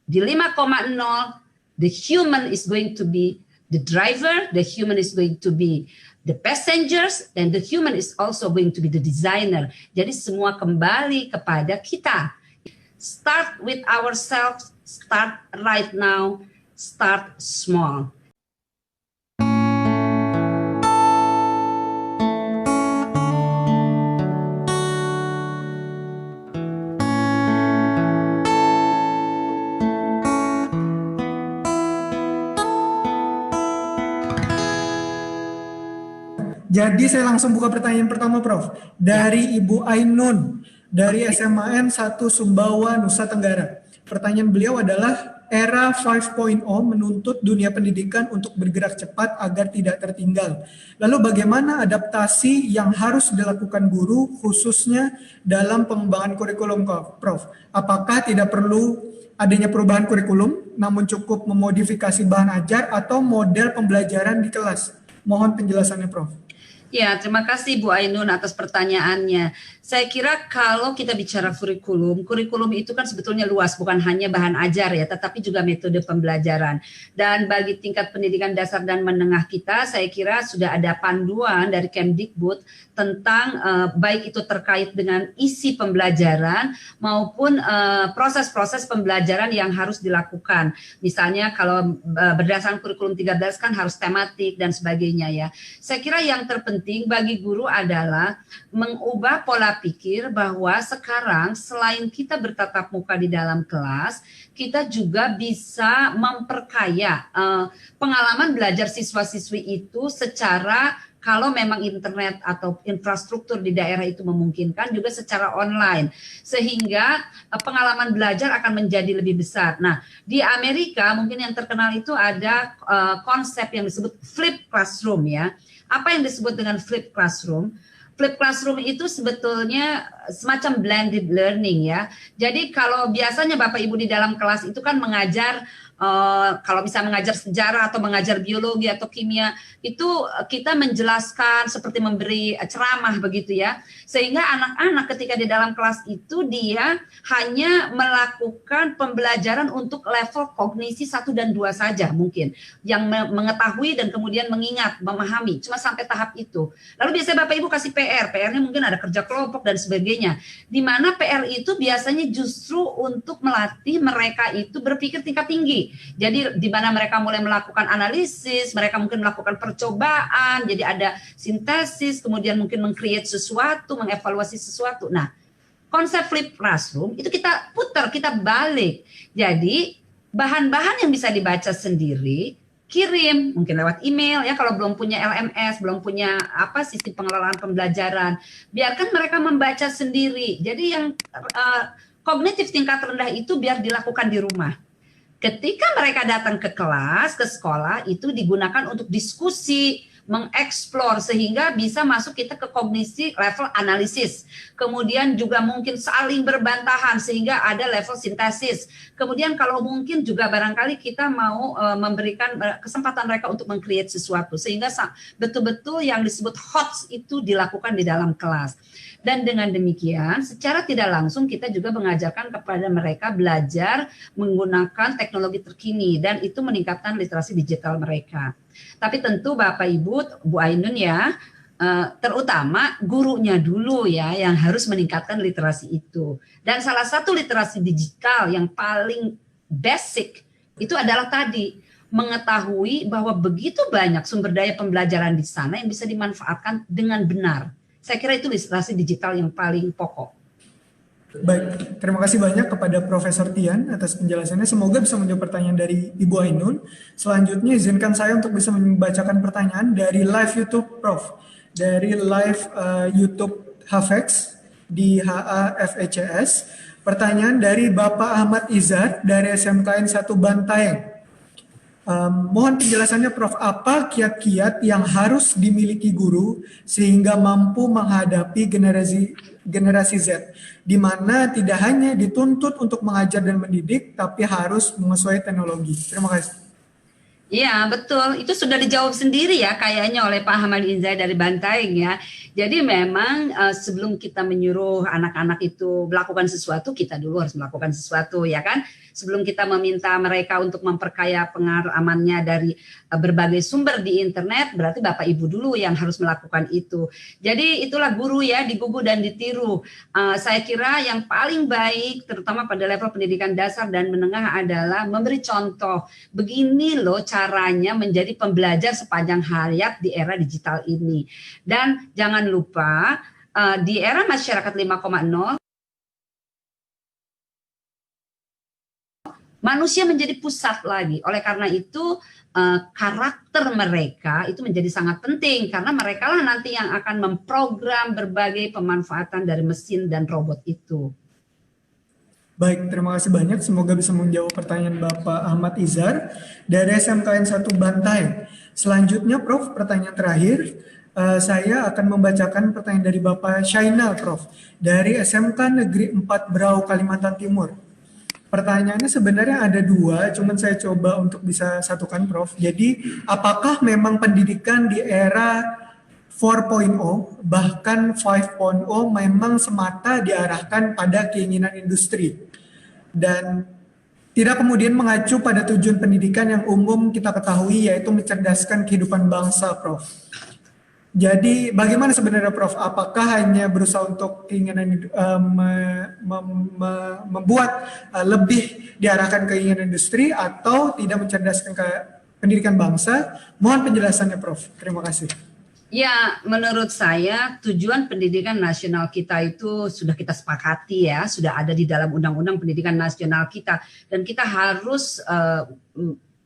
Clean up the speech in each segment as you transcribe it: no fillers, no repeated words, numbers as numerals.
Di 5,0, the human is going to be the driver, the human is going to be the passengers, and the human is also going to be the designer. Jadi semua kembali kepada kita. Start with ourselves, start right now, start small. Jadi saya langsung buka pertanyaan pertama, Prof. Dari Ibu Ainun, dari SMAN 1 Sumbawa, Nusa Tenggara. Pertanyaan beliau adalah, era 5.0 menuntut dunia pendidikan untuk bergerak cepat agar tidak tertinggal. Lalu bagaimana adaptasi yang harus dilakukan guru, khususnya dalam pengembangan kurikulum, Prof? Apakah tidak perlu adanya perubahan kurikulum, namun cukup memodifikasi bahan ajar atau model pembelajaran di kelas? Mohon penjelasannya, Prof. Ya, terima kasih Bu Ainun atas pertanyaannya. Saya kira kalau kita bicara kurikulum itu kan sebetulnya luas, bukan hanya bahan ajar ya, tetapi juga metode pembelajaran. Dan bagi tingkat pendidikan dasar dan menengah kita, saya kira sudah ada panduan dari Kemdikbud tentang baik itu terkait dengan isi pembelajaran maupun proses-proses pembelajaran yang harus dilakukan. Misalnya kalau berdasarkan kurikulum 13 kan harus tematik dan sebagainya ya. Saya kira yang terpenting bagi guru adalah mengubah pola pikir bahwa sekarang selain kita bertatap muka di dalam kelas, kita juga bisa memperkaya pengalaman belajar siswa-siswi itu secara kalau memang internet atau infrastruktur di daerah itu memungkinkan juga secara online. Sehingga pengalaman belajar akan menjadi lebih besar. Nah, di Amerika mungkin yang terkenal itu ada konsep yang disebut flipped classroom ya. Apa yang disebut dengan flipped classroom? Flipped classroom itu sebetulnya semacam blended learning ya. Jadi kalau biasanya Bapak Ibu di dalam kelas itu kan mengajar, kalau bisa mengajar sejarah atau mengajar biologi atau kimia, itu kita menjelaskan seperti memberi ceramah begitu ya. Sehingga anak-anak ketika di dalam kelas itu dia hanya melakukan pembelajaran untuk level kognisi 1 dan 2 saja mungkin. Yang mengetahui dan kemudian mengingat, memahami, cuma sampai tahap itu. Lalu biasanya Bapak Ibu kasih PR-nya mungkin ada kerja kelompok dan sebagainya. Di mana PR itu biasanya justru untuk melatih mereka itu berpikir tingkat tinggi. Jadi di mana mereka mulai melakukan analisis, mereka mungkin melakukan percobaan, jadi ada sintesis, kemudian mungkin meng-create sesuatu, mengevaluasi sesuatu. Nah, konsep flip classroom itu kita putar, kita balik. Jadi bahan-bahan yang bisa dibaca sendiri, kirim mungkin lewat email ya, kalau belum punya LMS, belum punya sistem pengelolaan pembelajaran, biarkan mereka membaca sendiri. Jadi yang kognitif tingkat rendah itu biar dilakukan di rumah. Ketika mereka datang ke kelas, ke sekolah, itu digunakan untuk diskusi, mengeksplor sehingga bisa masuk kita ke kognisi level analisis. Kemudian juga mungkin saling berbantahan sehingga ada level sintesis. Kemudian kalau mungkin juga barangkali kita mau memberikan kesempatan mereka untuk meng-create sesuatu sehingga betul-betul yang disebut HOTS itu dilakukan di dalam kelas. Dan dengan demikian secara tidak langsung kita juga mengajarkan kepada mereka belajar menggunakan teknologi terkini dan itu meningkatkan literasi digital mereka. Tapi tentu Bapak Ibu, Bu Ainun ya, terutama gurunya dulu ya yang harus meningkatkan literasi itu. Dan salah satu literasi digital yang paling basic itu adalah tadi mengetahui bahwa begitu banyak sumber daya pembelajaran di sana yang bisa dimanfaatkan dengan benar. Saya kira itu literasi digital yang paling pokok. Baik, terima kasih banyak kepada Profesor Tian atas penjelasannya. Semoga bisa menjawab pertanyaan dari Ibu Ainun. Selanjutnya izinkan saya untuk bisa membacakan pertanyaan dari live YouTube Prof. Dari live YouTube Hafex di HAFECS. Pertanyaan dari Bapak Ahmad Izar dari SMKN 1 Bantaeng. Mohon penjelasannya Prof, apa kiat-kiat yang harus dimiliki guru sehingga mampu menghadapi generasi Z, di mana tidak hanya dituntut untuk mengajar dan mendidik, tapi harus menyesuaikan teknologi. Terima kasih. Iya betul, itu sudah dijawab sendiri ya kayaknya oleh Pak Ahmad Izar dari Bantaeng ya. Jadi memang sebelum kita menyuruh anak-anak itu melakukan sesuatu, kita dulu harus melakukan sesuatu ya kan. sebelum kita meminta mereka untuk memperkaya pengalamannya dari berbagai sumber di internet, berarti Bapak Ibu dulu yang harus melakukan itu. Jadi itulah guru ya, digugu dan ditiru. Saya kira yang paling baik terutama pada level pendidikan dasar dan menengah adalah memberi contoh. Begini loh caranya menjadi pembelajar sepanjang hayat di era digital ini. Dan jangan lupa di era masyarakat 5.0 manusia menjadi pusat lagi. Oleh karena itu karakter mereka itu menjadi sangat penting karena mereka lah nanti yang akan memprogram berbagai pemanfaatan dari mesin dan robot itu. Baik, terima kasih banyak. Semoga bisa menjawab pertanyaan Bapak Ahmad Izhar dari SMKN 1 Bantai. Selanjutnya, Prof, pertanyaan terakhir. Saya akan membacakan pertanyaan dari Bapak Syainal, Prof, dari SMK Negeri 4 Berau, Kalimantan Timur. Pertanyaannya sebenarnya ada dua, cuman saya coba untuk bisa satukan, Prof. Jadi, apakah memang pendidikan di era 4.0 bahkan 5.0 memang semata diarahkan pada keinginan industri dan tidak kemudian mengacu pada tujuan pendidikan yang umum kita ketahui yaitu mencerdaskan kehidupan bangsa, Prof. Jadi bagaimana sebenarnya, Prof? Apakah hanya berusaha untuk keinginan membuat lebih diarahkan ke keinginan industri atau tidak mencerdaskan ke pendidikan bangsa? Mohon penjelasannya, Prof. Terima kasih. Ya, menurut saya tujuan pendidikan nasional kita itu sudah kita sepakati ya, sudah ada di dalam Undang-Undang Pendidikan Nasional kita dan kita harus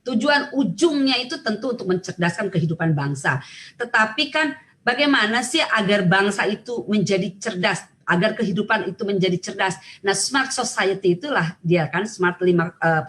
tujuan ujungnya itu tentu untuk mencerdaskan kehidupan bangsa. Tetapi kan bagaimana sih agar bangsa itu menjadi cerdas, agar kehidupan itu menjadi cerdas. Nah, smart society itulah dia kan,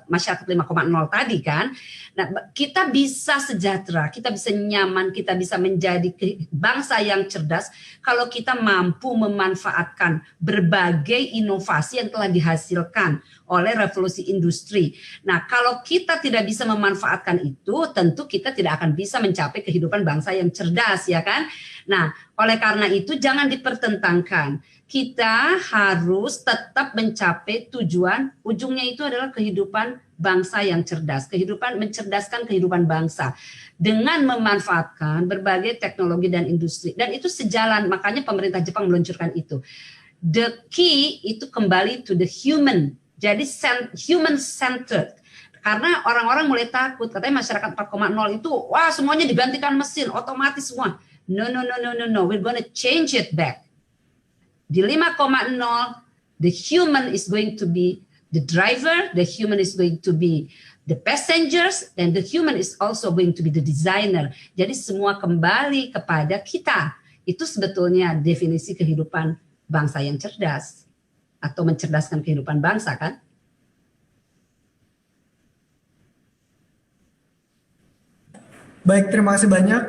masyarakat 5.0 tadi kan. Nah, kita bisa sejahtera, kita bisa nyaman, kita bisa menjadi bangsa yang cerdas kalau kita mampu memanfaatkan berbagai inovasi yang telah dihasilkan oleh revolusi industri. Nah, kalau kita tidak bisa memanfaatkan itu, tentu kita tidak akan bisa mencapai kehidupan bangsa yang cerdas, ya kan? Nah, oleh karena itu jangan dipertentangkan. Kita harus tetap mencapai tujuan, ujungnya itu adalah kehidupan bangsa yang cerdas, mencerdaskan kehidupan bangsa dengan memanfaatkan berbagai teknologi dan industri. Dan itu sejalan, makanya pemerintah Jepang meluncurkan itu. The key itu kembali to the human, jadi human centered. Karena orang-orang mulai takut, katanya masyarakat 4.0 itu, wah semuanya digantikan mesin, otomatis semua. No, we're gonna change it back. Di 5.0, the human is going to be the driver, the human is going to be the passengers, and the human is also going to be the designer. Jadi semua kembali kepada kita. Itu sebetulnya definisi kehidupan bangsa yang cerdas atau mencerdaskan kehidupan bangsa kan? Baik, terima kasih banyak.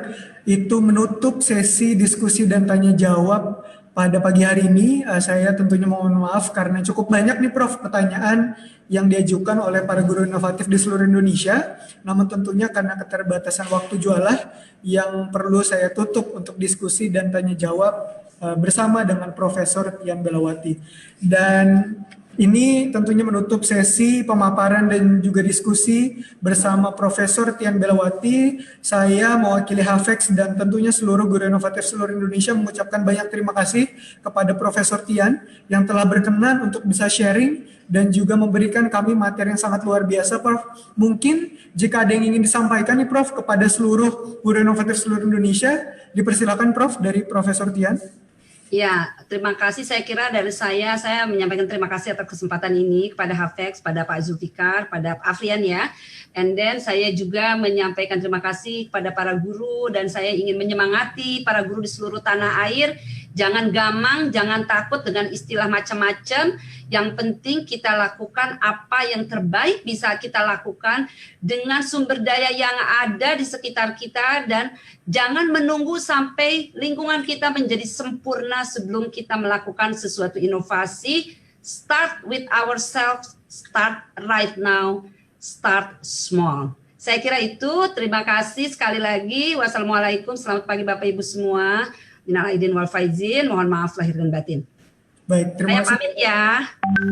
Itu menutup sesi diskusi dan tanya jawab pada pagi hari ini. Saya tentunya mohon maaf karena cukup banyak nih, Prof, pertanyaan yang diajukan oleh para guru inovatif di seluruh Indonesia. Namun tentunya karena keterbatasan waktu jualah yang perlu saya tutup untuk diskusi dan tanya jawab bersama dengan Profesor Tian Belawati. Dan ini tentunya menutup sesi pemaparan dan juga diskusi bersama Profesor Tian Belawati. Saya mewakili HAFEX dan tentunya seluruh guru inovatif seluruh Indonesia mengucapkan banyak terima kasih kepada Profesor Tian yang telah berkenan untuk bisa sharing dan juga memberikan kami materi yang sangat luar biasa, Prof. Mungkin jika ada yang ingin disampaikan nih, Prof, kepada seluruh guru inovatif seluruh Indonesia, dipersilakan, Prof, dari Profesor Tian. Ya, terima kasih. Saya kira dari saya menyampaikan terima kasih atas kesempatan ini kepada HAFEX, pada Pak Zulfikar, pada Pak Afrian ya. And then saya juga menyampaikan terima kasih kepada para guru dan saya ingin menyemangati para guru di seluruh tanah air. Jangan gamang, jangan takut dengan istilah macam-macam. Yang penting kita lakukan apa yang terbaik bisa kita lakukan dengan sumber daya yang ada di sekitar kita dan jangan menunggu sampai lingkungan kita menjadi sempurna sebelum kita melakukan sesuatu inovasi. Start with ourselves, start right now, start small. Saya kira itu, terima kasih sekali lagi. Wassalamualaikum, selamat pagi Bapak Ibu semua. Minal aidin wal faizin, mohon maaf lahir dan batin. Baik, terima kasih. Saya pamit ya.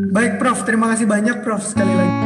Baik, Prof, terima kasih banyak, Prof, sekali lagi.